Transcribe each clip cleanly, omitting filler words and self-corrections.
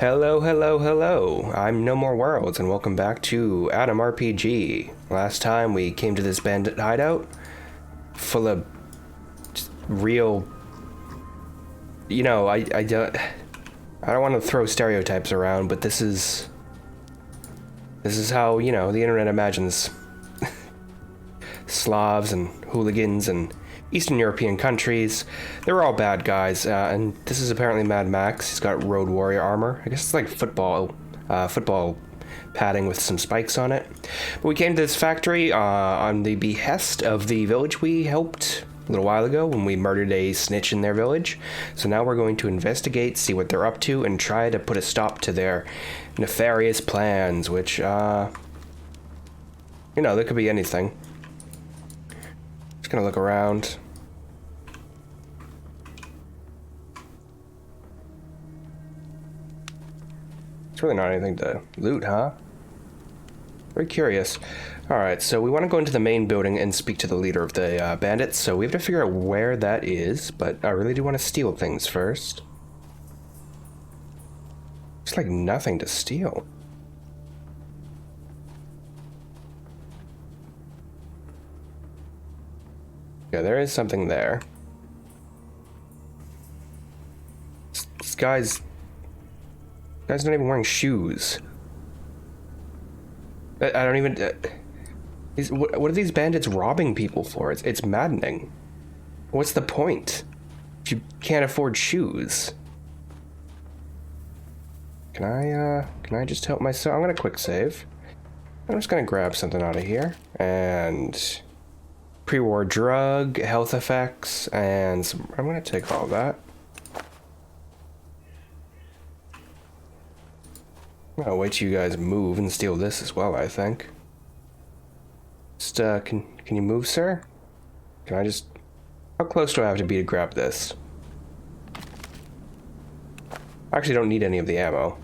Hello, hello, hello. I'm No More Worlds, and welcome back to Adam RPG. Last time we came to this bandit hideout, full of just real. I don't want to throw stereotypes around, but this is how the internet imagines Slavs and hooligans and Eastern European countries. They're all bad guys, and this is apparently Mad Max. He's got road warrior armor. I guess it's like football padding with some spikes on it. But we came to this factory on the behest of the village we helped a little while ago when we murdered a snitch in their village. So now we're going to investigate, see what they're up to, and try to put a stop to their nefarious plans, which, there could be anything. Just gonna look around. It's really not anything to loot, huh? Very curious. Alright, so we want to go into the main building and speak to the leader of the bandits, so we have to figure out where that is, but I really do want to steal things first. It's like nothing to steal. Yeah, there is something there. This guy's not even wearing shoes. I don't even. What are these bandits robbing people for? It's maddening. What's the point if you can't afford shoes? Can I just help myself? I'm gonna quick save. I'm just gonna grab something out of here and pre-war drug, health effects, and I'm gonna take all that. I'll wait till you guys move and steal this as well, I think. Just, can you move, sir? Can I just... How close do I have to be to grab this? I actually don't need any of the ammo.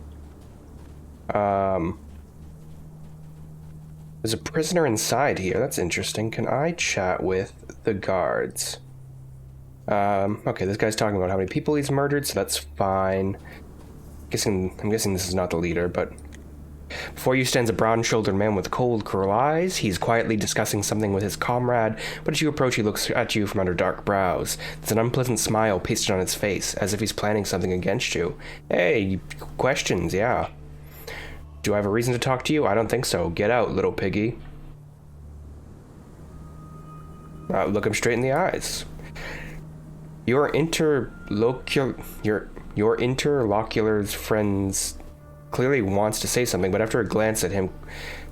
There's a prisoner inside here. That's interesting. Can I chat with the guards? Okay, this guy's talking about how many people he's murdered, so that's fine. I'm guessing this is not the leader, but before you stands a broad-shouldered man with cold, cruel eyes. He's quietly discussing something with his comrade, but as you approach, he looks at you from under dark brows. There's an unpleasant smile pasted on his face, as if he's planning something against you. Hey, questions, yeah. Do I have a reason to talk to you? I don't think so. Get out, little piggy. Look him straight in the eyes. Your interlocutor's friends clearly wants to say something, but after a glance at him,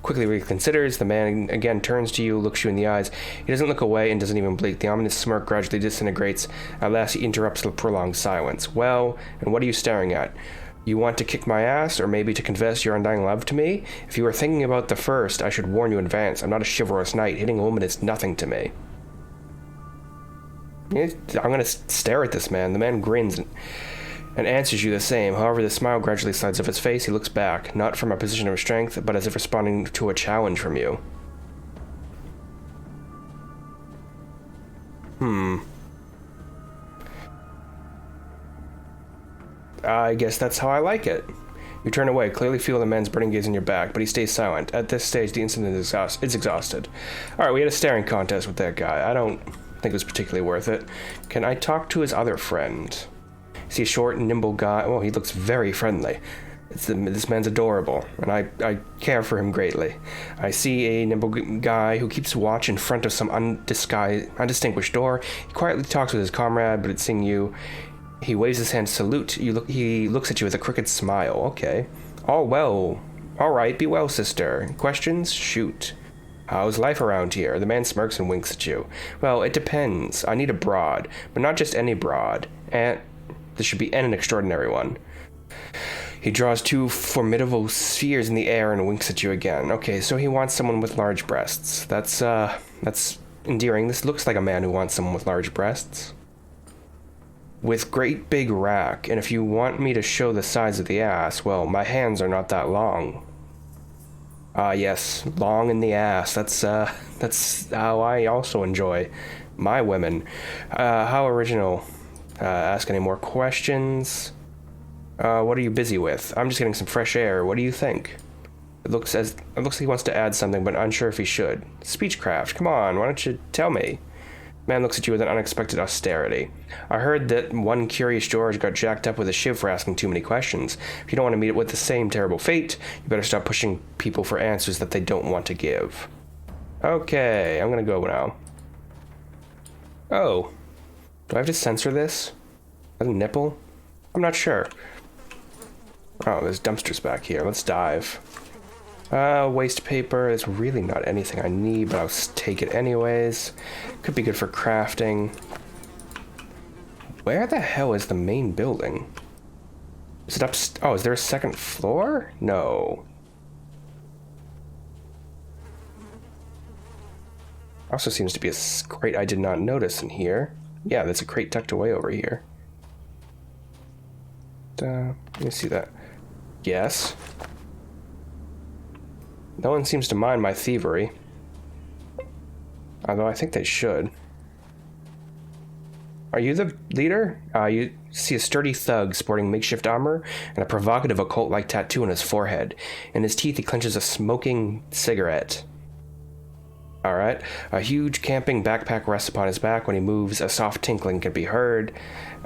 quickly reconsiders. The man again turns to you, looks you in the eyes. He doesn't look away and doesn't even blink. The ominous smirk gradually disintegrates. At last, he interrupts the prolonged silence. Well, and what are you staring at? You want to kick my ass, or maybe to confess your undying love to me? If you are thinking about the first, I should warn you in advance. I'm not a chivalrous knight. Hitting a woman is nothing to me. I'm gonna stare at this man. The man grins and answers you the same. However, the smile gradually slides off his face. He looks back, not from a position of strength, but as if responding to a challenge from you. I guess that's how I like it. You turn away, clearly feel the man's burning gaze on your back, but he stays silent. At this stage, the incident is exhausted. Alright, we had a staring contest with that guy. I don't think it was particularly worth it. Can I talk to his other friend? Is he a short, nimble guy? Oh, he looks very friendly. This man's adorable, and I care for him greatly. I see a nimble guy who keeps watch in front of some undistinguished door. He quietly talks with his comrade, but at seeing you, he waves his hand to salute. He looks at you with a crooked smile. Okay. All well. All right, be well, sister. Questions? Shoot. How's life around here? The man smirks and winks at you. Well, it depends. I need a broad, but not just any broad. And this should be an extraordinary one. He draws two formidable spheres in the air and winks at you again. Okay, so he wants someone with large breasts. That's endearing. This looks like a man who wants someone with large breasts. With great big rack, and if you want me to show the size of the ass, well, my hands are not that long. Yes, long in the ass. That's how I also enjoy my women. How original. Ask any more questions? What are you busy with? I'm just getting some fresh air. What do you think? It looks like he wants to add something, but unsure if he should. Speechcraft, come on, why don't you tell me? Man looks at you with an unexpected austerity. I heard that one curious George got jacked up with a shiv for asking too many questions. If you don't want to meet it with the same terrible fate, you better stop pushing people for answers that they don't want to give. Okay, I'm gonna go now. Oh. Do I have to censor this? A nipple? I'm not sure. Oh, there's dumpsters back here. Let's dive. Waste paper. There's really not anything I need, but I'll take it anyways. Could be good for crafting. Where the hell is the main building? Is it up? Oh, is there a second floor? No. Also seems to be a crate I did not notice in here. Yeah, there's a crate tucked away over here. Let me see that. Yes. No one seems to mind my thievery. Although I think they should. Are you the leader? You see a sturdy thug sporting makeshift armor and a provocative occult-like tattoo on his forehead. In his teeth he clenches a smoking cigarette. Alright. A huge camping backpack rests upon his back. When he moves, a soft tinkling can be heard.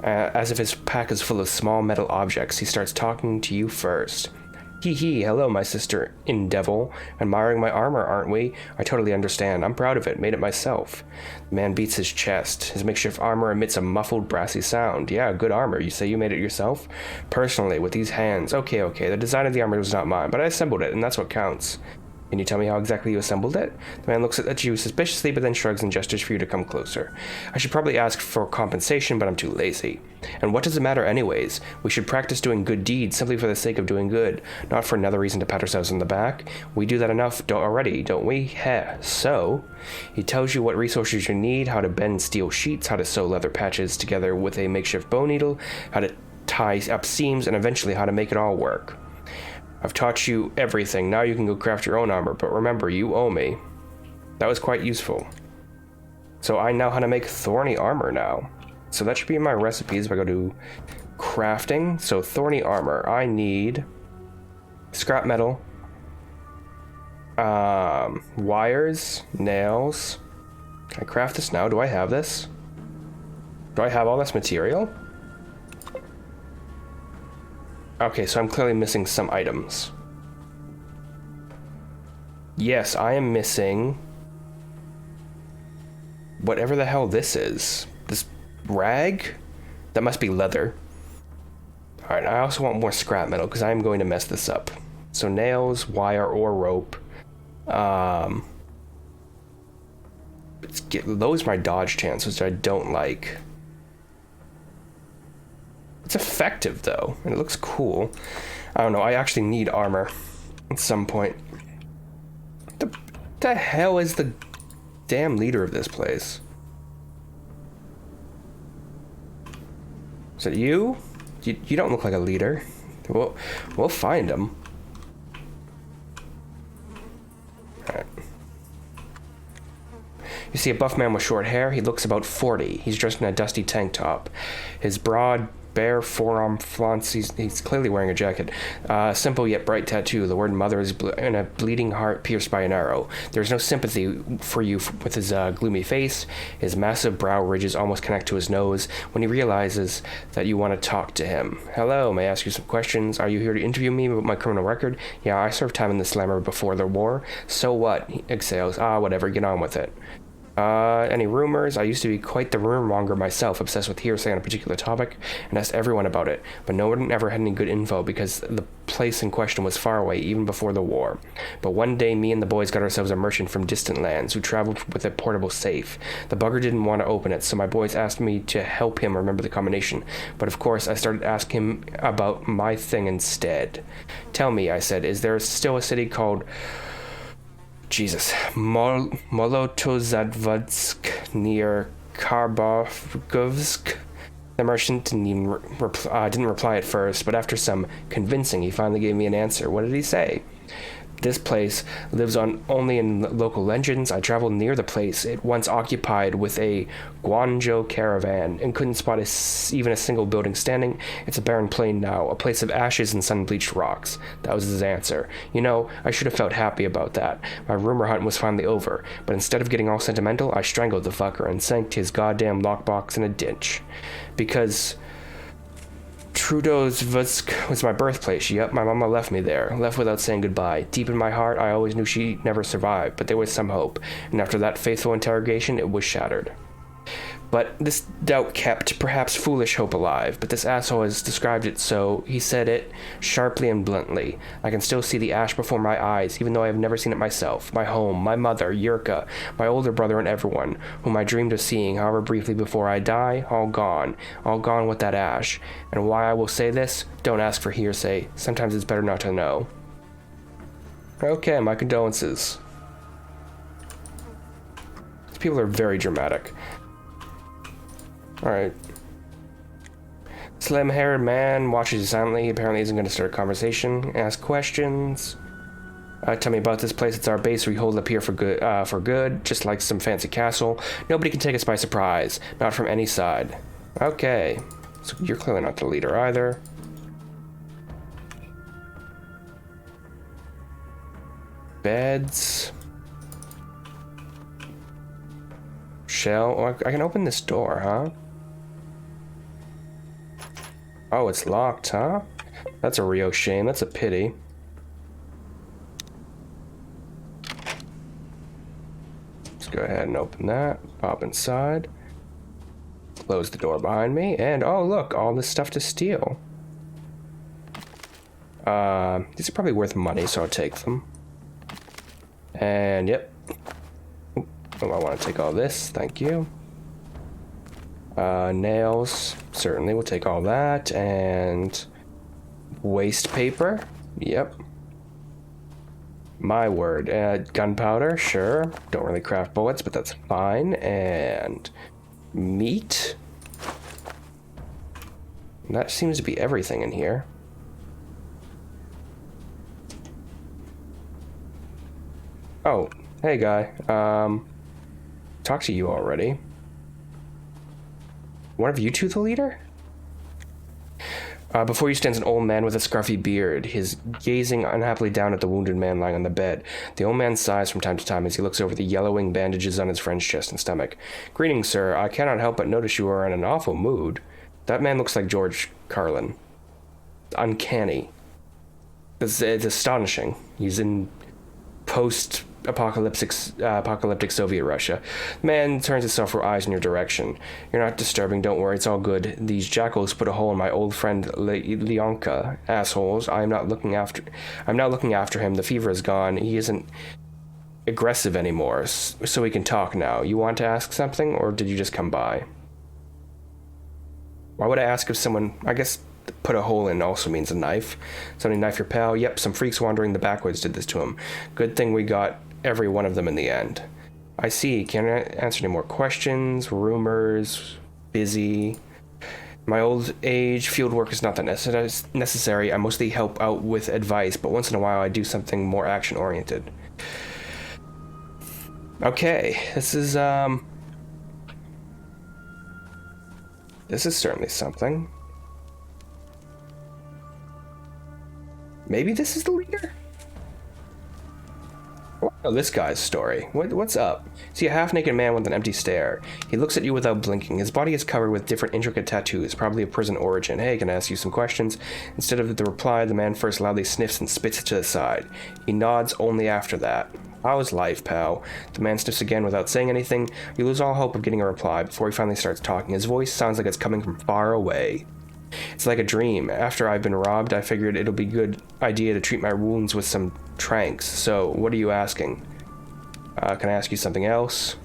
As if his pack is full of small metal objects, he starts talking to you first. Hee hee, hello my sister in-devil. Admiring my armor, aren't we? I totally understand. I'm proud of it. Made it myself. The man beats his chest. His makeshift armor emits a muffled, brassy sound. Yeah, good armor. You say you made it yourself? Personally, with these hands. Okay. The design of the armor was not mine, but I assembled it, and that's what counts. Can you tell me how exactly you assembled it? The man looks at you suspiciously, but then shrugs and gestures for you to come closer. I should probably ask for compensation, but I'm too lazy. And what does it matter anyways? We should practice doing good deeds simply for the sake of doing good, not for another reason to pat ourselves on the back. We do that enough already, don't we? Heh. So, he tells you what resources you need, how to bend steel sheets, how to sew leather patches together with a makeshift bow needle, how to tie up seams, and eventually how to make it all work. I've taught you everything. Now you can go craft your own armor, but remember, you owe me. That was quite useful. So I know how to make thorny armor now. So that should be in my recipes if I go to crafting. So thorny armor. I need scrap metal, wires, nails. Can I craft this now? Do I have this? Do I have all this material? Okay, so I'm clearly missing some items. Yes, I am missing whatever the hell this is. This rag? That must be leather. Alright, I also want more scrap metal because I'm going to mess this up. So nails, wire, or rope. Those are my dodge chances, which I don't like. It's effective though, and it looks cool. I don't know, I actually need armor at some point. The hell is the damn leader of this place? Is it you? You don't look like a leader. We'll find him. Alright. You see a buff man with short hair. He looks about 40. He's dressed in a dusty tank top. His broad, bare forearm flaunts. He's clearly wearing a jacket. Simple yet bright tattoo. The word mother is in a bleeding heart pierced by an arrow. There's no sympathy for you with his gloomy face. His massive brow ridges almost connect to his nose when he realizes that you want to talk to him. Hello, may I ask you some questions? Are you here to interview me about my criminal record? Yeah, I served time in the slammer before the war. So what? He exhales. Whatever, get on with it. Any rumors? I used to be quite the rumor monger myself, obsessed with hearsay on a particular topic, and asked everyone about it, but no one ever had any good info because the place in question was far away, even before the war. But one day, me and the boys got ourselves a merchant from distant lands who traveled with a portable safe. The bugger didn't want to open it, so my boys asked me to help him remember the combination, but of course I started asking him about my thing instead. Tell me, I said, is there still a city called Molotozadvodsk near Kharbagovsk? The merchant didn't reply at first, but after some convincing, he finally gave me an answer. What did he say? This place lives on only in local legends. I traveled near the place it once occupied with a Guangzhou caravan and couldn't spot even a single building standing. It's a barren plain now, a place of ashes and sun-bleached rocks. That was his answer. You know, I should have felt happy about that. My rumor hunt was finally over, but instead of getting all sentimental, I strangled the fucker and sank his goddamn lockbox in a ditch. Because Trudeau's was my birthplace. Yep, my mama left me there, left without saying goodbye. Deep in my heart, I always knew she'd never survive, but there was some hope, and after that faithful interrogation, it was shattered. But this doubt kept, perhaps foolish hope alive, but this asshole has described it so. He said it sharply and bluntly. I can still see the ash before my eyes, even though I have never seen it myself. My home, my mother, Yurka, my older brother, and everyone whom I dreamed of seeing, however briefly before I die, all gone with that ash. And why I will say this? Don't ask for hearsay. Sometimes it's better not to know. Okay, my condolences. These people are very dramatic. Alright. Slim-haired man watches you silently. Apparently isn't going to start a conversation. Ask questions. Tell me about this place. It's our base. We hold up here for good. Just like some fancy castle. Nobody can take us by surprise. Not from any side. Okay. So you're clearly not the leader either. Beds. Shell. Oh, I can open this door, huh? Oh, it's locked, huh? That's a real shame. That's a pity. Let's go ahead and open that. Pop inside. Close the door behind me. And, oh, look, all this stuff to steal. These are probably worth money, so I'll take them. And, yep. Oh, I want to take all this. Thank you. Nails, certainly, we'll take all that, and waste paper, yep. My word, gunpowder, sure, don't really craft bullets, but that's fine, and meat. And that seems to be everything in here. Oh, hey guy, talked to you already. One of you two the leader? Before you stands an old man with a scruffy beard, his gazing unhappily down at the wounded man lying on the bed. The old man sighs from time to time as he looks over the yellowing bandages on his friend's chest and stomach. Greetings, sir. I cannot help but notice you are in an awful mood. That man looks like George Carlin. Uncanny. It's astonishing. He's in post-apocalyptic Soviet Russia. The man turns his sulphur eyes in your direction. You're not disturbing, don't worry, it's all good. These jackals put a hole in my old friend Leonka. Assholes. I'm not looking after him. The fever is gone. He isn't aggressive anymore, so we can talk now. You want to ask something, or did you just come by? Why would I ask if someone... I guess put a hole in also means a knife. Somebody knife your pal? Yep, some freaks wandering the backwoods did this to him. Good thing we got every one of them in the end. I see. Can't answer any more questions. Rumors. Busy. My old age, field work is not that necessary. I mostly help out with advice, but once in a while I do something more action-oriented. Okay, this is certainly something. Maybe this is the leader? Oh, this guy's story. What's up? See a half-naked man with an empty stare. He looks at you without blinking. His body is covered with different intricate tattoos, probably of prison origin. Hey, can I ask you some questions? Instead of the reply, the man first loudly sniffs and spits to the side. He nods only after that. How's life, pal? The man sniffs again without saying anything. You lose all hope of getting a reply before he finally starts talking. His voice sounds like it's coming from far away. It's like a dream. After I've been robbed, I figured it'll be a good idea to treat my wounds with some tranks. So, what are you asking? Can I ask you something else?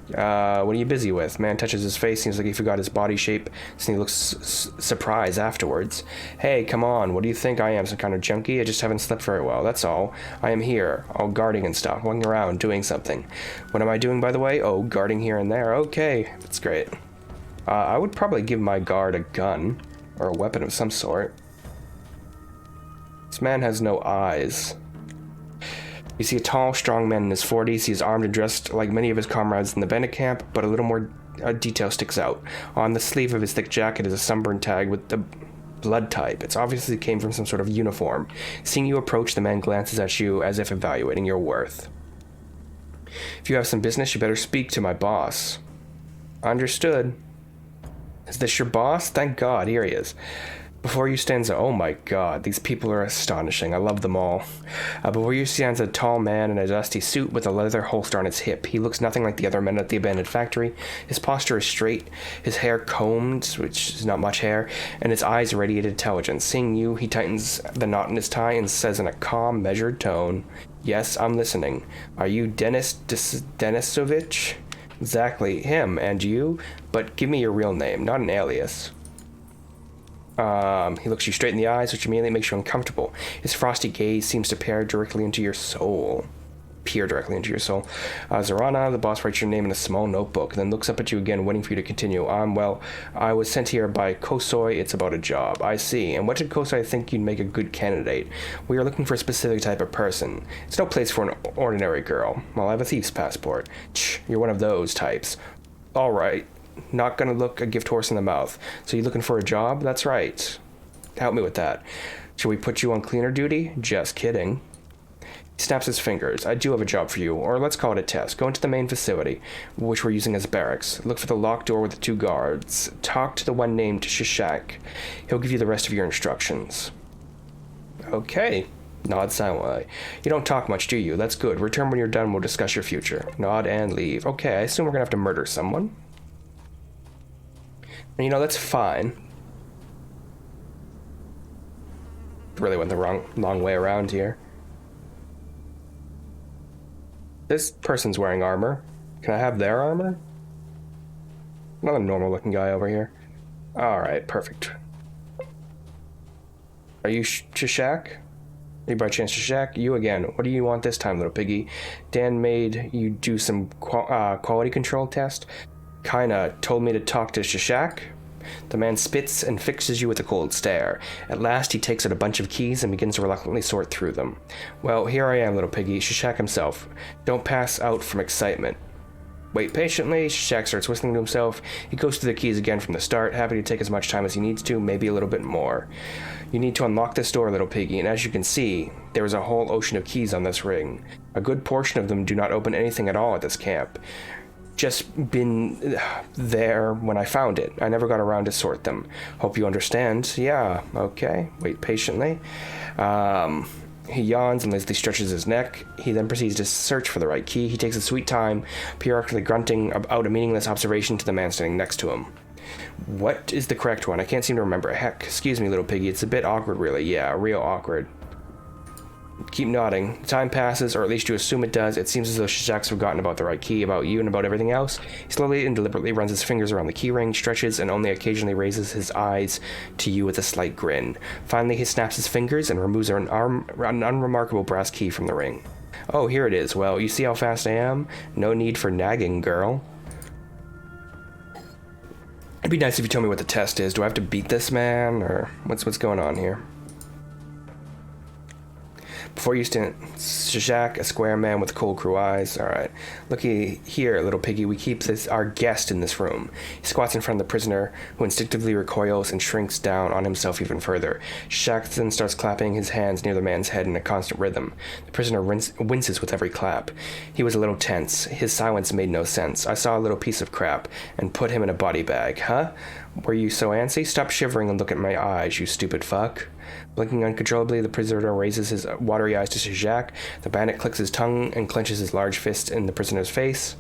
What are you busy with? Man touches his face, seems like he forgot his body shape, so he looks surprised afterwards. Hey, come on, what do you think I am, some kind of junkie? I just haven't slept very well, that's all. I am here, all guarding and stuff, walking around, doing something. What am I doing, by the way? Oh, guarding here and there, okay, that's great. I would probably give my guard a gun, or a weapon of some sort. This man has no eyes. You see a tall, strong man in his 40s. He is armed and dressed like many of his comrades in the bandit camp, but a little more detail sticks out. On the sleeve of his thick jacket is a sunburn tag with the blood type. It's obviously came from some sort of uniform. Seeing you approach, the man glances at you as if evaluating your worth. If you have some business, you better speak to my boss. Understood. Is this your boss? Thank God, here he is. Before you stands oh my God, these people are astonishing. I love them all. Before you stands a tall man in a dusty suit with a leather holster on his hip. He looks nothing like the other men at the abandoned factory. His posture is straight, his hair combed, which is not much hair, and his eyes radiate intelligence. Seeing you, he tightens the knot in his tie and says in a calm, measured tone, "Yes, I'm listening. Are you Denisovich?" Exactly, him. And you? But give me your real name, not an alias. He looks you straight in the eyes, which immediately makes you uncomfortable. His frosty gaze seems to peer directly into your soul. Zarana, the boss, writes your name in a small notebook, then looks up at you again, waiting for you to continue. I was sent here by Kosoi. It's about a job. I see. And what did Kosoi think you'd make a good candidate? We are looking for a specific type of person. It's no place for an ordinary girl. Well, I have a thief's passport. You're one of those types. All right. Not gonna look a gift horse in the mouth. So you looking for a job? That's right. Help me with that. Should we put you on cleaner duty? Just kidding. He snaps his fingers. I do have a job for you, or let's call it a test. Go into the main facility, which we're using as barracks. Look for the locked door with the 2 guards. Talk to the one named Shishak. He'll give you the rest of your instructions. Okay. Nod silently. You don't talk much, do you? That's good. Return when you're done. We'll discuss your future. Nod and leave. Okay, I assume we're gonna have to murder someone. And you know, that's fine. Really went the long way around here. This person's wearing armor. Can I have their armor? Another normal looking guy over here. Alright, perfect. Are you Shishak? Are you by chance Shishak? You again. What do you want this time, little piggy? Dan made you do some quality control test. Kinda told me to talk to Shishak. The man spits and fixes you with a cold stare. At last, he takes out a bunch of keys and begins to reluctantly sort through them. Well, here I am, little piggy, Shishak himself. Don't pass out from excitement. Wait patiently. Shishak starts whistling to himself. He goes through the keys again from the start, happy to take as much time as he needs to, maybe a little bit more. You need to unlock this door, little piggy, and as you can see, there is a whole ocean of keys on this ring. A good portion of them do not open anything at all at this camp. Just been there when I found it. I never got around to sort them. Hope you understand. Yeah, okay. Wait patiently. He yawns and lazily stretches his neck. He then proceeds to search for the right key. He takes a sweet time, periodically grunting out a meaningless observation to the man standing next to him. What is the correct one? I can't seem to remember. Heck, excuse me, little piggy. It's a bit awkward, really. Yeah, real awkward. Keep nodding. Time passes, or at least you assume it does. It seems as though Shishak's forgotten about the right key, about you, and about everything else. He slowly and deliberately runs his fingers around the keyring, stretches, and only occasionally raises his eyes to you with a slight grin. Finally, he snaps his fingers and removes an unremarkable brass key from the ring. Oh, here it is. Well, you see how fast I am? No need for nagging, girl. It'd be nice if you told me what the test is. Do I have to beat this man, or what's going on here? Before you stand, Shishak, a square man with cold crew eyes. Alright. Looky here, little piggy. We keep our guest in this room. He squats in front of the prisoner, who instinctively recoils and shrinks down on himself even further. Shishak then starts clapping his hands near the man's head in a constant rhythm. The prisoner winces with every clap. He was a little tense. His silence made no sense. I saw a little piece of crap and put him in a body bag. Huh? Were you so antsy? Stop shivering and look at my eyes, you stupid fuck. Blinking uncontrollably, the prisoner raises his watery eyes to Shishak. The bandit clicks his tongue and clenches his large fist in the prisoner's face.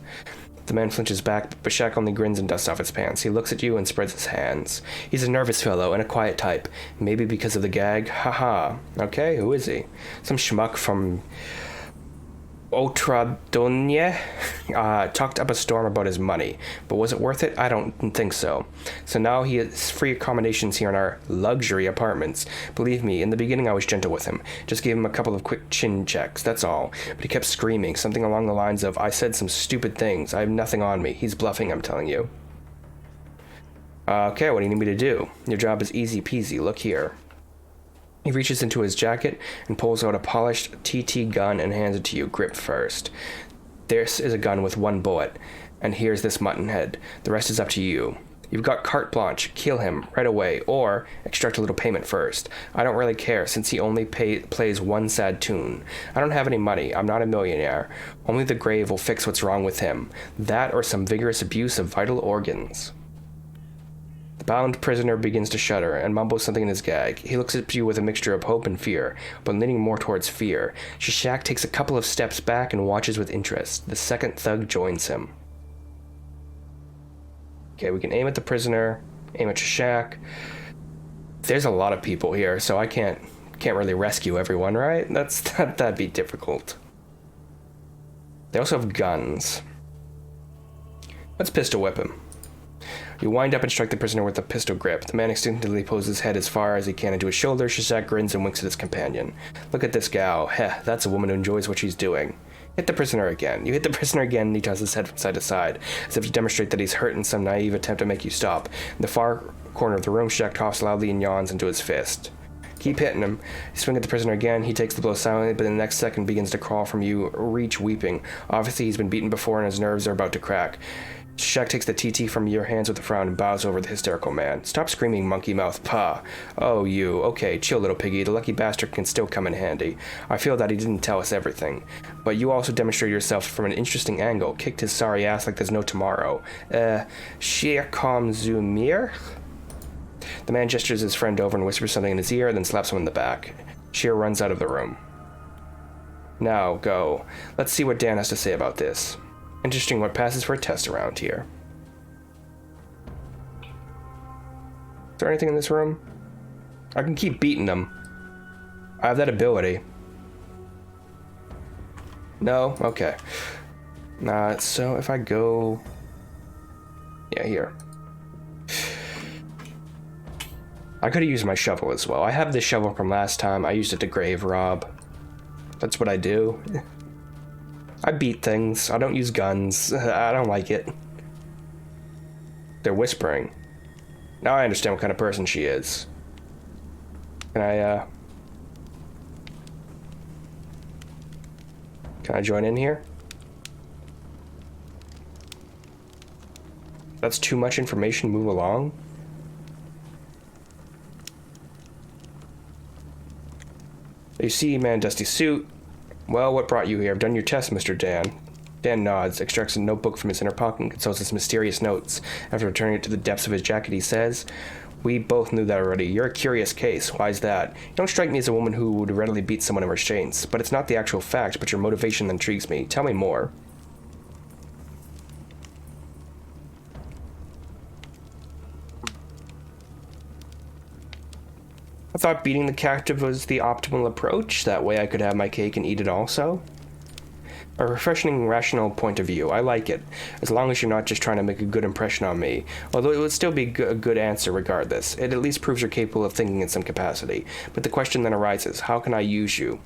The man flinches back, but Shishak only grins and dusts off his pants. He looks at you and spreads his hands. He's a nervous fellow and a quiet type. Maybe because of the gag. Haha. Okay, who is he? Some schmuck from Otradonye talked up a storm about his money, but was it worth it? I don't think so. So now he has free accommodations here in our luxury apartments. Believe me, in the beginning I was gentle with him, just gave him a couple of quick chin checks, that's all. But he kept screaming, something along the lines of, I said some stupid things, I have nothing on me. He's bluffing, I'm telling you. Okay, what do you need me to do? Your job is easy peasy, look here. He reaches into his jacket and pulls out a polished TT gun and hands it to you, grip first. This is a gun with one bullet, and here's this mutton head. The rest is up to you. You've got carte blanche. Kill him right away, or extract a little payment first. I don't really care, since he only plays one sad tune. I don't have any money. I'm not a millionaire. Only the grave will fix what's wrong with him. That or some vigorous abuse of vital organs. The bound prisoner begins to shudder and mumbles something in his gag. He looks at you with a mixture of hope and fear, but leaning more towards fear. Shishak takes a couple of steps back and watches with interest. The second thug joins him. Okay, we can aim at the prisoner, aim at Shishak. There's a lot of people here, so I can't really rescue everyone, right? That'd be difficult. They also have guns. Let's pistol whip him. You wind up and strike the prisoner with a pistol grip. The man instinctively pulls his head as far as he can into his shoulder. Shishak grins and winks at his companion. Look at this gal. Heh, that's a woman who enjoys what she's doing. Hit the prisoner again. You hit the prisoner again, and he tosses his head from side to side, as if to demonstrate that he's hurt in some naive attempt to make you stop. In the far corner of the room, Shishak coughs loudly and yawns into his fist. Keep hitting him. You swing at the prisoner again. He takes the blow silently, but in the next second begins to crawl from you, reach weeping. Obviously, he's been beaten before, and his nerves are about to crack. Shishak takes the TT from your hands with a frown and bows over the hysterical man. Stop screaming, monkey mouth. Pah. Oh, you. Okay, chill, little piggy. The lucky bastard can still come in handy. I feel that he didn't tell us everything. But you also demonstrated yourself from an interesting angle. Kicked his sorry ass like there's no tomorrow. Shir kom zu mir? The man gestures his friend over and whispers something in his ear, then slaps him in the back. Shir runs out of the room. Now, go. Let's see what Dan has to say about this. Interesting what passes for a test around here. Is there anything in this room? I can keep beating them. I have that ability. No? Okay. So if I go... Yeah, here. I could have used my shovel as well. I have this shovel from last time. I used it to grave rob. That's what I do. I beat things. I don't use guns. I don't like it. They're whispering. Now I understand what kind of person she is. Can I join in here? That's too much information. Move along. You see, man, dusty suit. Well, what brought you here? I've done your test, Mr. Dan. Dan nods, extracts a notebook from his inner pocket, and consults his mysterious notes. After returning it to the depths of his jacket, he says, We both knew that already. You're a curious case. Why's that? You don't strike me as a woman who would readily beat someone in restraints, but it's not the actual fact, but your motivation that intrigues me. Tell me more. I thought beating the captive was the optimal approach. That way I could have my cake and eat it also. A refreshing, rational point of view. I like it, as long as you're not just trying to make a good impression on me. Although it would still be a good answer regardless. It at least proves you're capable of thinking in some capacity. But the question then arises, how can I use you?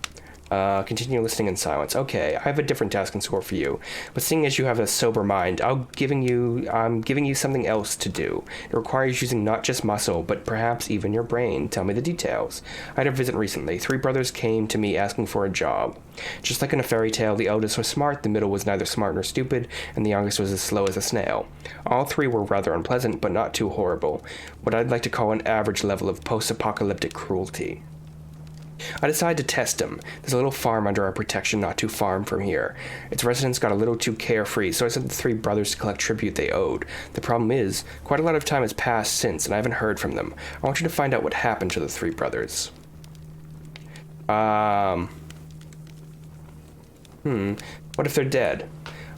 Continue listening in silence. Okay, I have a different task in store for you. But seeing as you have a sober mind, I'm giving you something else to do. It requires using not just muscle, but perhaps even your brain. Tell me the details. I had a visit recently. 3 brothers came to me asking for a job. Just like in a fairy tale, the eldest was smart, the middle was neither smart nor stupid, and the youngest was as slow as a snail. All 3 were rather unpleasant, but not too horrible. What I'd like to call an average level of post-apocalyptic cruelty. I decided to test him. There's a little farm under our protection not too far from here. Its residents got a little too carefree, so I sent the 3 brothers to collect tribute they owed. The problem is, quite a lot of time has passed since, and I haven't heard from them. I want you to find out what happened to the 3 brothers. What if they're dead?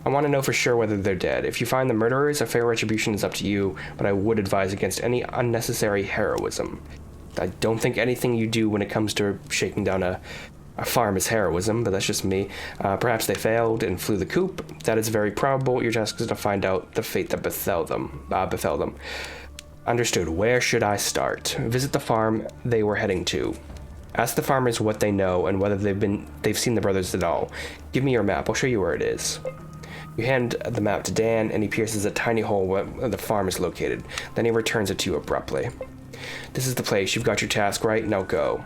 I want to know for sure whether they're dead. If you find the murderers, a fair retribution is up to you, but I would advise against any unnecessary heroism. I don't think anything you do when it comes to shaking down a farm is heroism, but that's just me. Perhaps they failed and flew the coop. That is very probable. Your task is to find out the fate that befell them. Understood. Where should I start? Visit the farm they were heading to. Ask the farmers what they know and whether they've seen the brothers at all. Give me your map. I'll show you where it is. You hand the map to Dan, and he pierces a tiny hole where the farm is located. Then he returns it to you abruptly. This is the place. You've got your task right. Now go.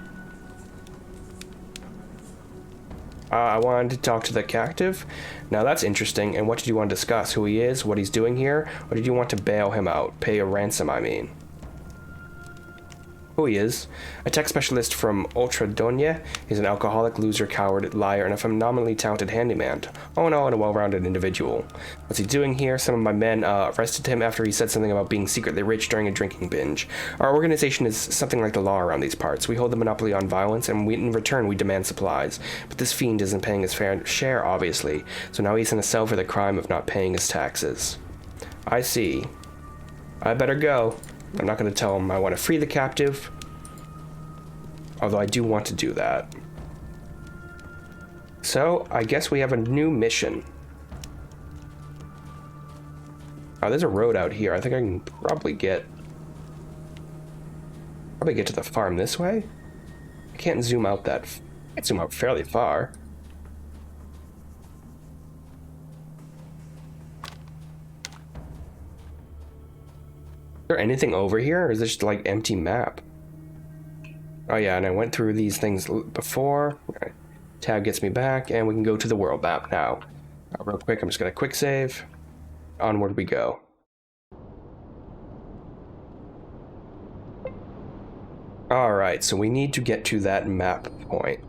I wanted to talk to the captive. Now that's interesting. And what did you want to discuss? Who he is, what he's doing here? Or did you want to bail him out? Pay a ransom, I mean. Who he is. A tech specialist from Ultradonia. He's an alcoholic, loser, coward, liar, and a phenomenally talented handyman. All in all, a well-rounded individual. What's he doing here? Some of my men arrested him after he said something about being secretly rich during a drinking binge. Our organization is something like the law around these parts. We hold the monopoly on violence, and in return we demand supplies. But this fiend isn't paying his fair share, obviously, so now he's in a cell for the crime of not paying his taxes. I see. I better go. I'm not going to tell him I want to free the captive, although I do want to do that. So, I guess we have a new mission. Oh, there's a road out here. I think I can probably get to the farm this way. I can't zoom out I can zoom out fairly far. Is there anything over here, or is this just like empty map? Oh yeah, and I went through these things before. Tab gets me back, and we can go to the world map now. Real quick, I'm just gonna quick save. Onward we go. Alright, so we need to get to that map point.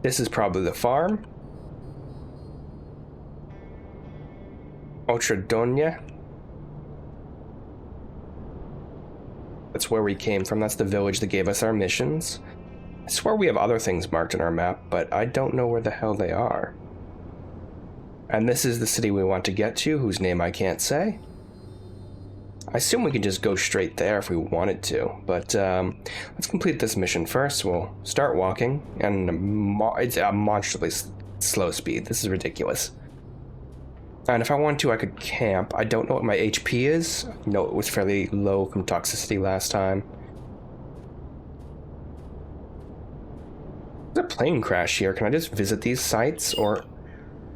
This is probably the farm. Ultradonia. That's where we came from. That's the village that gave us our missions. I swear we have other things marked in our map, but I don't know where the hell they are. And this is the city we want to get to, whose name I can't say. I assume we could just go straight there if we wanted to, but let's complete this mission first. We'll start walking, and it's a monstrously slow speed. This is ridiculous. And if I want to, I could camp. I don't know what my HP is. No, it was fairly low from toxicity last time. There's a plane crash here. Can I just visit these sites? Or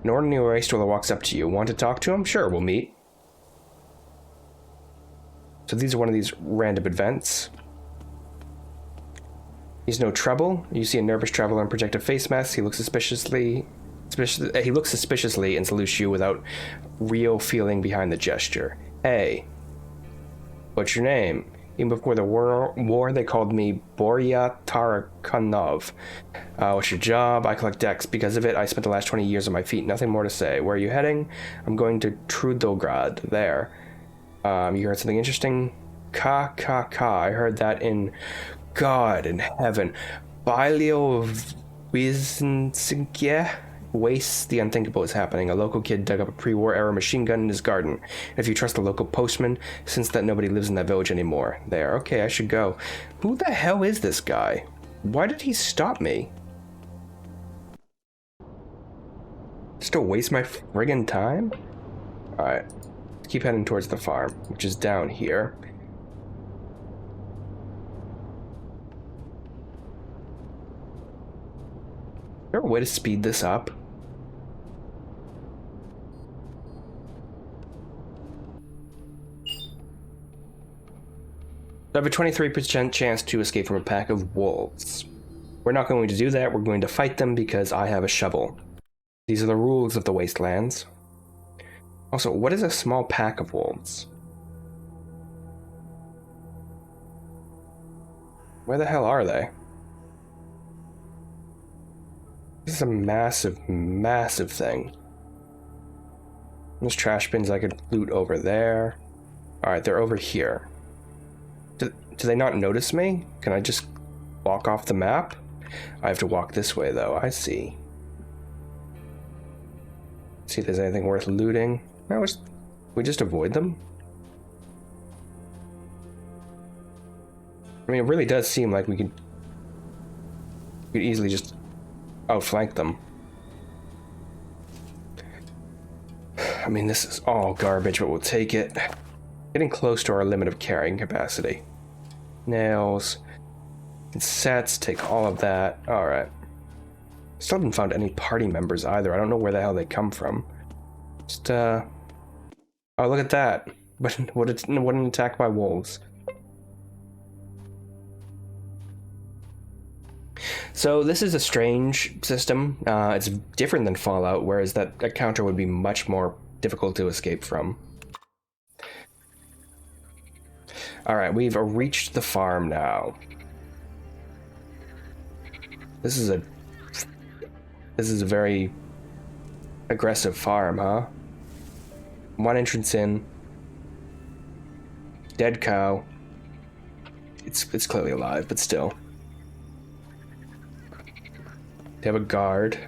an ordinary race stroller walks up to you. Want to talk to him? Sure, we'll meet. So these are one of these random events. He's no trouble. You see a nervous traveler in protective face mask. He looks suspiciously and salutes you without real feeling behind the gesture. Hey, what's your name? Even before the war, they called me Borya Tarakanov. What's your job? I collect decks. Because of it, I spent the last 20 years on my feet. Nothing more to say. Where are you heading? I'm going to Trudograd. There. You heard something interesting? Ka. I heard that in God in heaven. Bilio Wizensinkia. Wastes the unthinkable is happening. A local kid dug up a pre-war era machine gun in his garden. If you trust the local postman, since that nobody lives in that village anymore. There, okay, I should go. Who the hell is this guy? Why did he stop me? Just to waste my friggin' time? Alright, let's keep heading towards the farm, which is down here. Is there a way to speed this up? I have a 23% chance to escape from a pack of wolves. We're not going to do that. We're going to fight them because I have a shovel. These are the rules of the wastelands. Also, what is a small pack of wolves? Where the hell are they? This is a massive, massive thing. There's trash bins I could loot over there. Alright, they're over here. Do they not notice me? Can I just walk off the map? I have to walk this way, though. I see. See if there's anything worth looting. No, we just avoid them? I mean, it really does seem like we could easily just outflank them. I mean, this is all garbage, but we'll take it. Getting close to our limit of carrying capacity. Nails. Sets, take all of that. Alright. Still haven't found any party members either. I don't know where the hell they come from. Just, oh, look at that. What an attack by wolves. So this is a strange system. It's different than Fallout, whereas that counter would be much more difficult to escape from. Alright, we've reached the farm now. This is a very aggressive farm, huh? One entrance in. Dead cow. It's clearly alive, but still. They have a guard.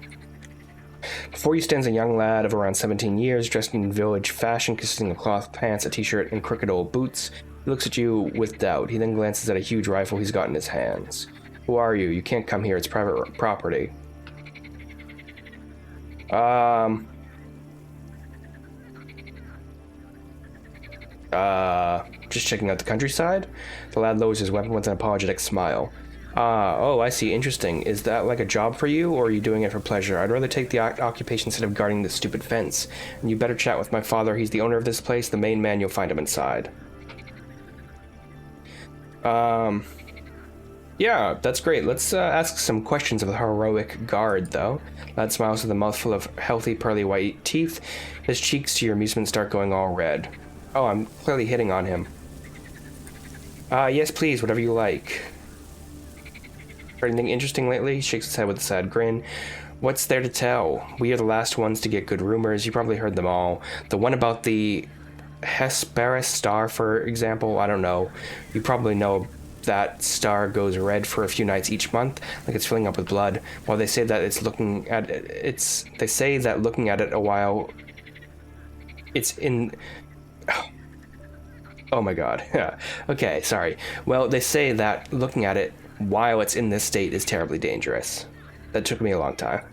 Before you stands a young lad of around 17 years, dressed in village fashion consisting of cloth pants, a t-shirt, and crooked old boots. He looks at you with doubt. He then glances at a huge rifle he's got in his hands. Who are you? You can't come here. It's private property. Just checking out the countryside? The lad lowers his weapon with an apologetic smile. Oh, I see. Interesting. Is that like a job for you, or are you doing it for pleasure? I'd rather take the occupation instead of guarding this stupid fence. And you better chat with my father. He's the owner of this place. The main man, you'll find him inside. Yeah, that's great. Let's ask some questions of the heroic guard, though. Lad smiles with a mouthful of healthy, pearly white teeth. His cheeks, to your amusement, start going all red. Oh, I'm clearly hitting on him. Yes, please, whatever you like. Heard anything interesting lately? He shakes his head with a sad grin. What's there to tell? We are the last ones to get good rumors. You probably heard them all. The one about the Hesperus star, for example, I don't know. You probably know that star goes red for a few nights each month, like it's filling up with blood. While they say that they say that looking at it a while, it's in. Oh my god. Yeah. Okay, sorry. Well, they say that looking at it while it's in this state is terribly dangerous. That took me a long time.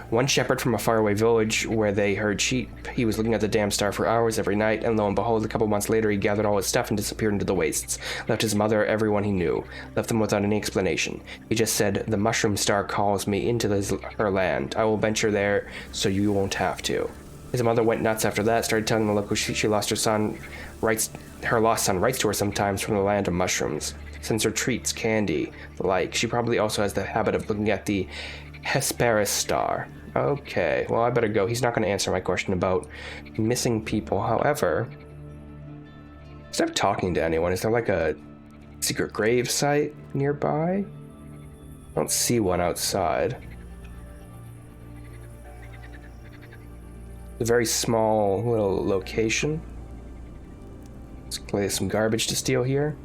One shepherd from a faraway village where they herd sheep, he was looking at the damn star for hours every night, and lo and behold, a couple months later he gathered all his stuff and disappeared into the wastes. Left his mother, everyone he knew. Left them without any explanation. He just said, "The mushroom star calls me into her land. I will venture there so you won't have to." His mother went nuts after that, started telling the locals she lost her son, her lost son writes to her sometimes from the land of mushrooms. Sends her treats, candy, the like. She probably also has the habit of looking at the Hesperus star. Okay, well, I better go. He's not going to answer my question about missing people. However, instead of talking to anyone, is there like a secret grave site nearby? I don't see one outside. A very small little location. Let's play some garbage to steal here.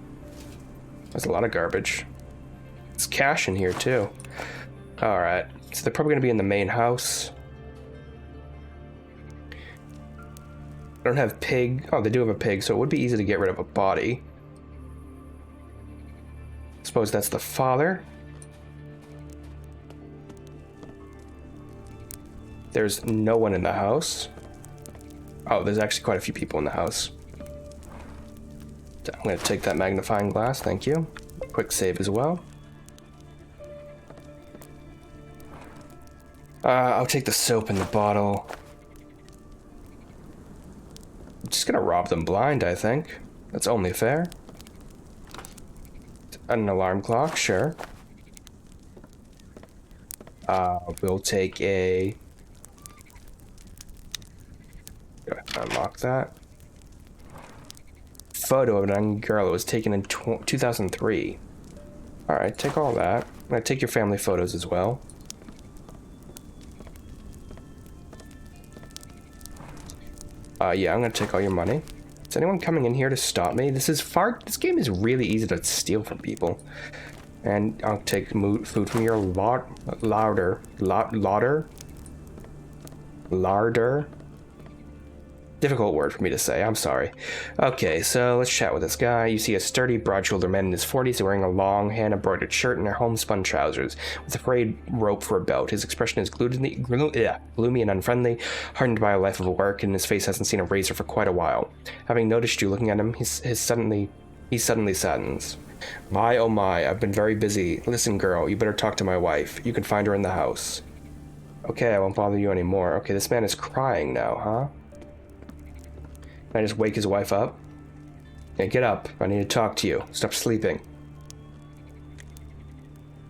There's a lot of garbage. There's cash in here too. Alright, so they're probably going to be in the main house. I don't have pig. Oh, they do have a pig, so it would be easy to get rid of a body. Suppose that's the father. There's no one in the house. Oh, there's actually quite a few people in the house. I'm going to take that magnifying glass, thank you. Quick save as well. I'll take the soap in the bottle. I'm just going to rob them blind, I think. That's only fair. An alarm clock, sure. We'll take a... Unlock that. Photo of a young girl that was taken in 2003. Alright, take all that. I'm gonna take your family photos as well. Yeah, I'm gonna take all your money. Is anyone coming in here to stop me? This game is really easy to steal from people. And I'll take food from your larder. Difficult word for me to say, I'm sorry. Okay, so let's chat with this guy. You see a sturdy, broad-shouldered man in his 40s wearing a long, hand-embroidered shirt and homespun trousers, with a frayed rope for a belt. His expression is gloomy and unfriendly, hardened by a life of work, and his face hasn't seen a razor for quite a while. Having noticed you looking at him, he suddenly saddens. My, oh my, I've been very busy. Listen, girl, you better talk to my wife. You can find her in the house. Okay, I won't bother you anymore. Okay, this man is crying now, huh? Can I just wake his wife up? Yeah, get up. I need to talk to you. Stop sleeping.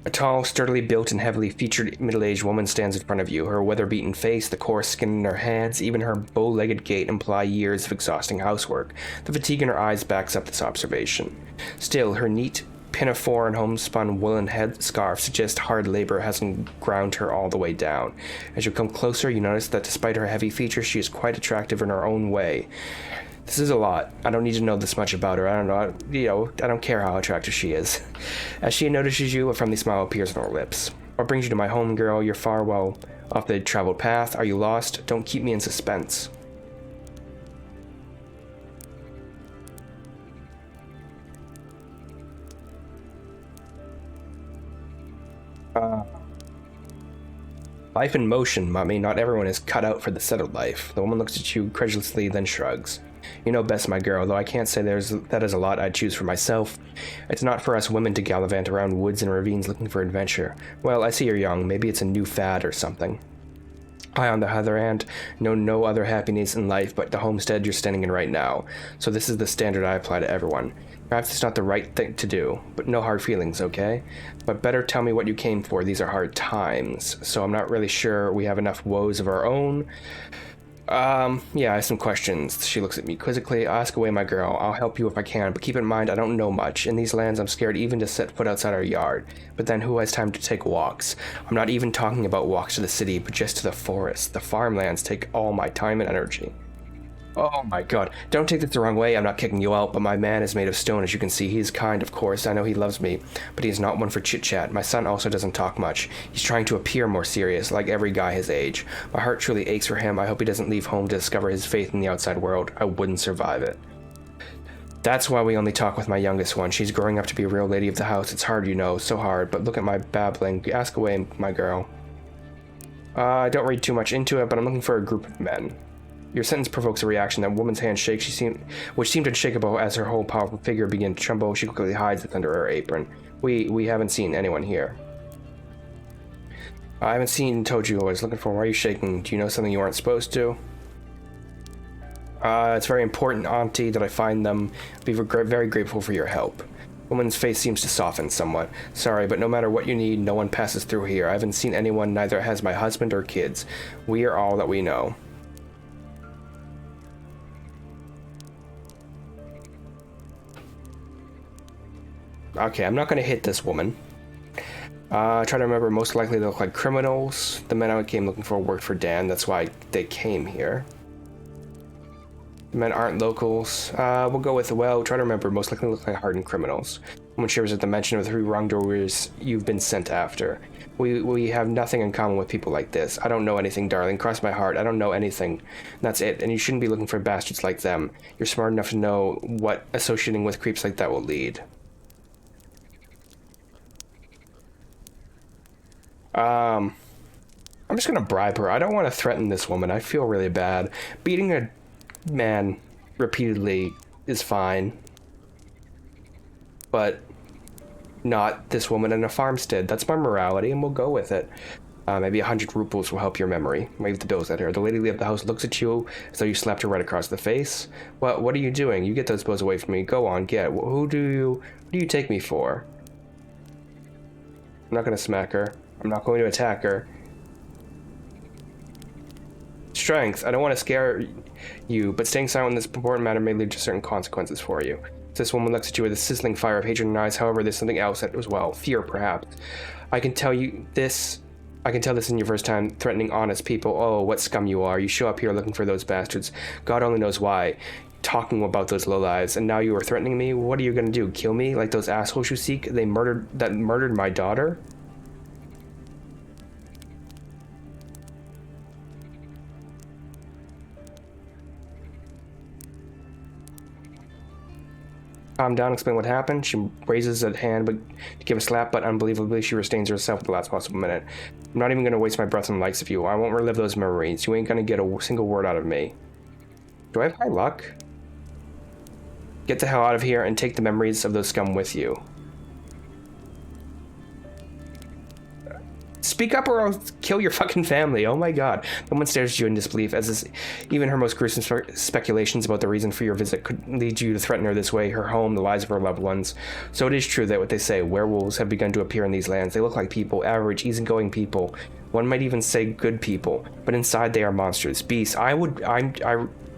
A tall, sturdily built and heavily featured middle-aged woman stands in front of you. Her weather-beaten face, the coarse skin in her hands, even her bow-legged gait imply years of exhausting housework. The fatigue in her eyes backs up this observation. Still, her neat, pinafore and homespun woolen headscarf suggest hard labor hasn't ground her all the way down. As you come closer, you notice that despite her heavy features, she is quite attractive in her own way. This is a lot. I don't need to know this much about her. I don't know, I don't care how attractive she is. As she notices you, a friendly smile appears on her lips. What brings you to my home, girl? You're far well off the traveled path. Are you lost? Don't keep me in suspense. Life in motion, mommy. Not everyone is cut out for the settled life. The woman looks at you credulously, then shrugs. You know best, my girl, though I can't say that is a lot I'd choose for myself. It's not for us women to gallivant around woods and ravines looking for adventure. Well, I see you're young. Maybe it's a new fad or something. I, on the other hand, know no other happiness in life but the homestead you're standing in right now. So this is the standard I apply to everyone. Perhaps it's not the right thing to do, but no hard feelings, okay? But better tell me what you came for. These are hard times, so I'm not really sure we have enough woes of our own. Yeah, I have some questions. She looks at me quizzically. Ask away, my girl. I'll help you if I can, but keep in mind I don't know much. In these lands, I'm scared even to set foot outside our yard. But then who has time to take walks? I'm not even talking about walks to the city, but just to the forest. The farmlands take all my time and energy. Oh my god. Don't take this the wrong way. I'm not kicking you out, but my man is made of stone, as you can see. He is kind, of course. I know he loves me, but he is not one for chit-chat. My son also doesn't talk much. He's trying to appear more serious, like every guy his age. My heart truly aches for him. I hope he doesn't leave home to discover his faith in the outside world. I wouldn't survive it. That's why we only talk with my youngest one. She's growing up to be a real lady of the house. It's hard, you know, so hard, but look at my babbling. Ask away, my girl. I don't read too much into it, but I'm looking for a group of men. Your sentence provokes a reaction. That woman's hand shakes, which seemed unshakable as her whole powerful figure began to tremble. She quickly hides it under her apron. We haven't seen anyone here. I haven't seen and told you I was looking for. Why are you shaking? Do you know something you aren't supposed to? It's very important, Auntie, that I find them. Be very grateful for your help. Woman's face seems to soften somewhat. Sorry, but no matter what you need, no one passes through here. I haven't seen anyone, neither has my husband or kids. We are all that we know. Okay, I'm not going to hit this woman. Try to remember, most likely they look like criminals. The men I came looking for worked for Dan, that's why they came here. The men aren't locals. We'll go with, well, try to remember, most likely look like hardened criminals. Woman shivers at the mention of the 3 wrongdoers you've been sent after. We have nothing in common with people like this. I don't know anything, darling. Cross my heart. I don't know anything. That's it. And you shouldn't be looking for bastards like them. You're smart enough to know what associating with creeps like that will lead. I'm just gonna bribe her. I don't want to threaten this woman. I feel really bad. Beating a man repeatedly is fine. But not this woman in a farmstead. That's my morality, and we'll go with it. Maybe 100 rupees will help your memory. Wave the bills at her. The lady of the house looks at you as though you slapped her right across the face. What are you doing? You get those bills away from me. Go on, get. Who do you take me for? I'm not gonna smack her. I'm not going to attack her. Strength. I don't want to scare you, but staying silent in this important matter may lead to certain consequences for you. This woman looks at you with a sizzling fire of hatred in her eyes. However, there's something else as well. Fear, perhaps. I can tell this in your first time threatening honest people. Oh, what scum you are. You show up here looking for those bastards. God only knows why. Talking about those lowlives, and now you are threatening me? What are you gonna do? Kill me? Like those assholes you seek? That murdered my daughter? Calm down, explain what happened. She raises a hand to give a slap, but unbelievably she restrains herself at the last possible minute. I'm not even going to waste my breath on the likes of you. I won't relive those memories. You ain't going to get a single word out of me. Do I have high luck? Get the hell out of here and take the memories of those scum with you. speak up or I'll kill your fucking family. Oh my god. The woman stares at you in disbelief, as is, even her most gruesome speculations about the reason for your visit could lead you to threaten her this way, her home, the lives of her loved ones. So it is true that what they say, werewolves have begun to appear in these lands. They look like people, average, easygoing people. One might even say good people, but inside they are monsters, beasts. I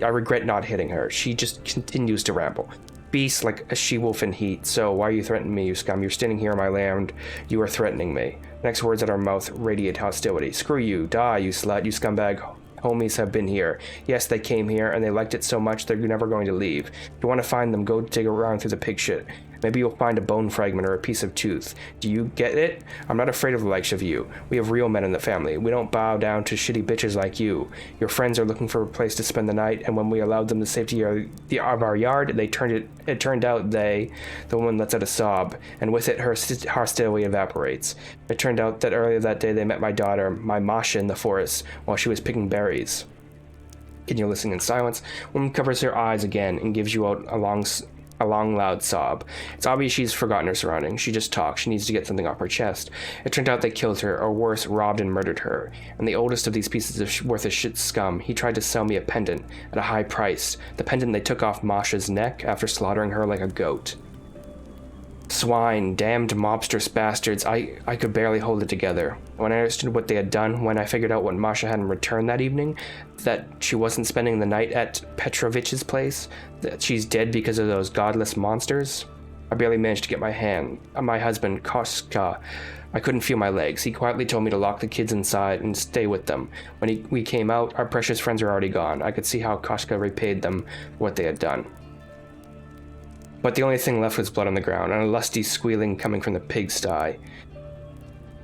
regret not hitting her. She just continues to ramble. Beast like a she-wolf in heat. So why are you threatening me, you scum? You're standing here on my land. You are threatening me. Next words at our mouth radiate hostility. Screw you. Die, you slut, you scumbag. Homies have been here. Yes, they came here, and they liked it so much they're never going to leave. If you want to find them, go dig around through the pig shit. Maybe you'll find a bone fragment or a piece of tooth. Do you get it? I'm not afraid of the likes of you. We have real men in the family. We don't bow down to shitty bitches like you. Your friends are looking for a place to spend the night, and when we allowed them the safety of our yard, it turned out the woman lets out a sob, and with it her hostility evaporates. It turned out that earlier that day they met my daughter, my Masha, in the forest, while she was picking berries. Continue listening in silence. Woman covers her eyes again and gives you out a long, loud sob. It's obvious she's forgotten her surroundings. She just talks. She needs to get something off her chest. It turned out they killed her, or worse, robbed and murdered her. And the oldest of these pieces of worthless shit scum, he tried to sell me a pendant at a high price. The pendant they took off Masha's neck after slaughtering her like a goat. Swine, damned mobsters bastards, I could barely hold it together. When I understood what they had done, when I figured out what Masha had in return that evening, that she wasn't spending the night at Petrovich's place, that she's dead because of those godless monsters, I barely managed to get my husband, Koska. I couldn't feel my legs. He quietly told me to lock the kids inside and stay with them. When we came out, our precious friends were already gone. I could see how Koska repaid them for what they had done. But the only thing left was blood on the ground, and a lusty squealing coming from the pigsty.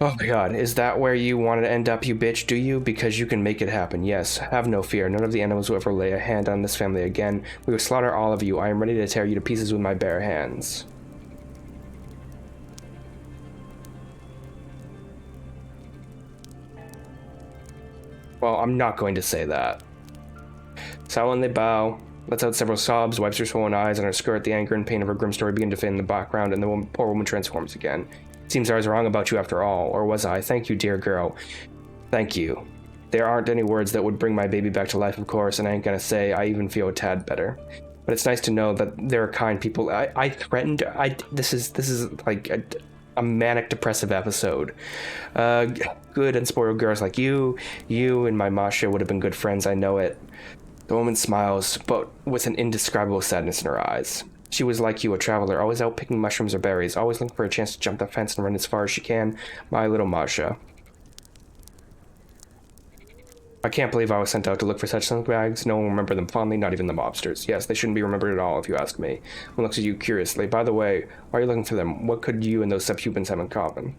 Oh my god, is that where you want to end up, you bitch, do you? Because you can make it happen, yes. Have no fear, none of the animals will ever lay a hand on this family again. We will slaughter all of you. I am ready to tear you to pieces with my bare hands. Well, I'm not going to say that. Silently bow. Lets out several sobs, wipes her swollen eyes, and her skirt. The anger and pain of her grim story begin to fade in the background, and the poor woman transforms again. Seems I was wrong about you after all, or was I? Thank you, dear girl. Thank you. There aren't any words that would bring my baby back to life, of course, and I ain't gonna say I even feel a tad better. But it's nice to know that there are kind people. This is like a manic depressive episode. Good and spoiled girls like you and my Masha would have been good friends, I know it. The woman smiles, but with an indescribable sadness in her eyes. She was like you, a traveler, always out picking mushrooms or berries, always looking for a chance to jump the fence and run as far as she can. My little Masha. I can't believe I was sent out to look for such bags. No one will remember them fondly, not even the mobsters. Yes, they shouldn't be remembered at all, if you ask me. One looks at you curiously. By the way, why are you looking for them? What could you and those subhumans have in common?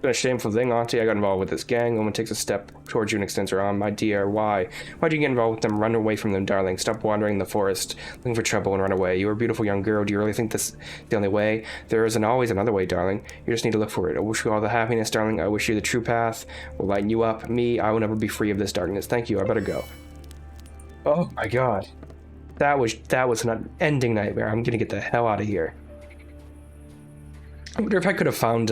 A shameful thing, Auntie. I got involved with this gang. The woman takes a step towards you and extends her arm. My dear, why? Why'd you get involved with them? Run away from them, darling. Stop wandering in the forest, looking for trouble, and run away. You are a beautiful young girl. Do you really think this is the only way? There isn't always another way, darling. You just need to look for it. I wish you all the happiness, darling. I wish you the true path. Will lighten you up. Me, I will never be free of this darkness. Thank you. I better go. Oh my god. That was an ending nightmare. I'm gonna get the hell out of here. I wonder if I could have found,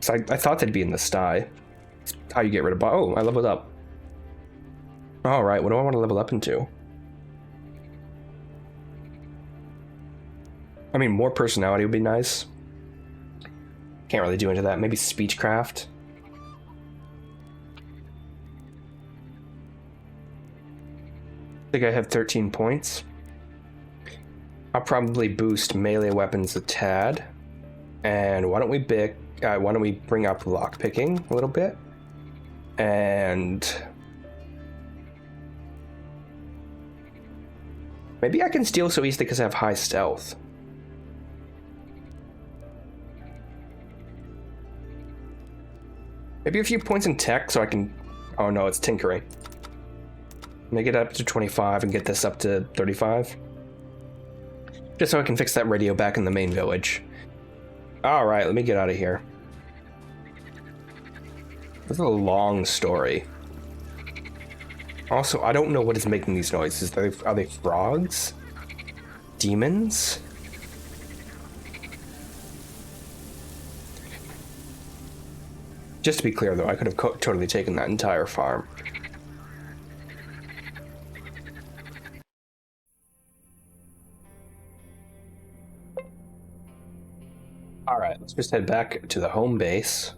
So I thought they'd be in the sty. How you get rid of... Oh, I leveled up. Alright, what do I want to level up into? I mean, more personality would be nice. Can't really do into that. Maybe speechcraft. I think I have 13 points. I'll probably boost melee weapons a tad. And why don't we bring up lockpicking a little bit? And maybe I can steal so easily because I have high stealth. Maybe a few points in tech so I can... Oh no, it's tinkering. Make it up to 25 and get this up to 35. Just so I can fix that radio back in the main village. Alright, let me get out of here. This is a long story. Also, I don't know what is making these noises. Are they frogs? Demons? Just to be clear, though, I could have totally taken that entire farm. Alright, let's just head back to the home base.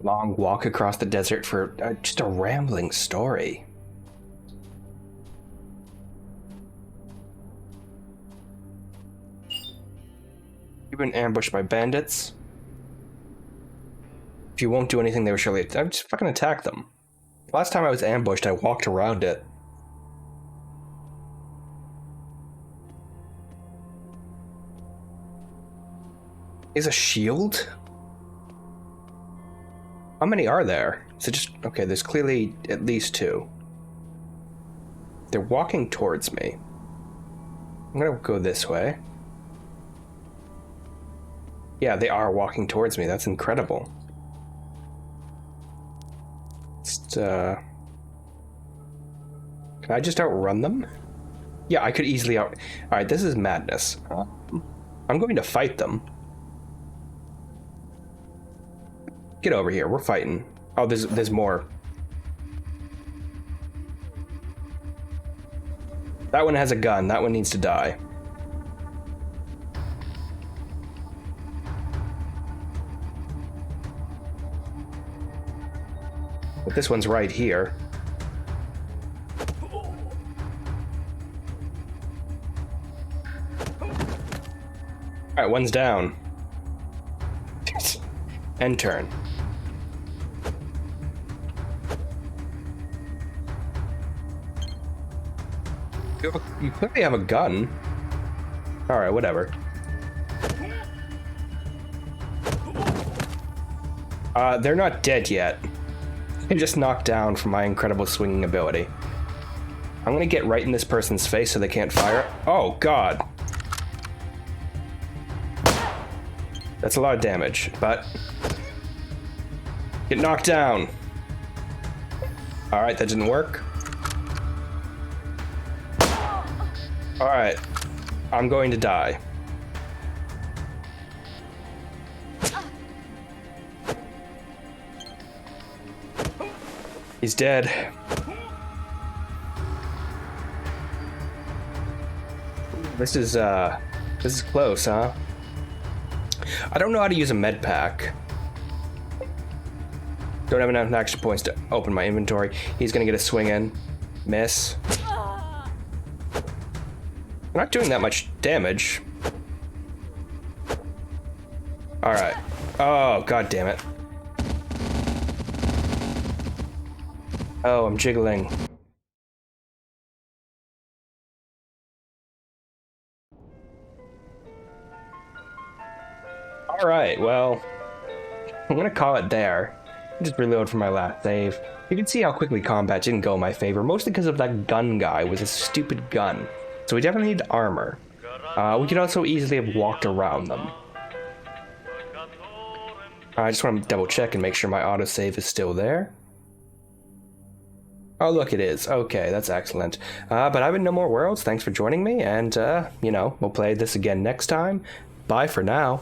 Long walk across the desert for just a rambling story. You've been ambushed by bandits. If you won't do anything, they will surely... I'm just fucking attack them. Last time I was ambushed, I walked around it. Is a shield? How many are there? Is it just... Okay, there's clearly at least 2. They're walking towards me. I'm gonna go this way. Yeah, they are walking towards me. That's incredible. Just, can I just outrun them? Yeah, I could easily Alright, this is madness. I'm going to fight them. Get over here, we're fighting. Oh, there's more. That one has a gun, that one needs to die. But this one's right here. Alright, one's down. End turn. You clearly have a gun. Alright, whatever. They're not dead yet. They're just knocked down from my incredible swinging ability. I'm gonna get right in this person's face so they can't fire. Oh, God. That's a lot of damage, but... Get knocked down. Alright, that didn't work. Alright. I'm going to die. He's dead. This is close, huh? I don't know how to use a med pack. Don't have enough action points to open my inventory. He's gonna get a swing in. Miss. I'm not doing that much damage. Alright. Oh, god damn it. Oh, I'm jiggling. Alright, well, I'm gonna call it there. Just reload from my last save. You can see how quickly combat didn't go in my favor, mostly because of that gun guy with his stupid gun. So we definitely need armor. We could also easily have walked around them. I just want to double check and make sure my autosave is still there. Oh, look, it is. Okay, that's excellent. But I've been No More Worlds. Thanks for joining me, and, you know, we'll play this again next time. Bye for now.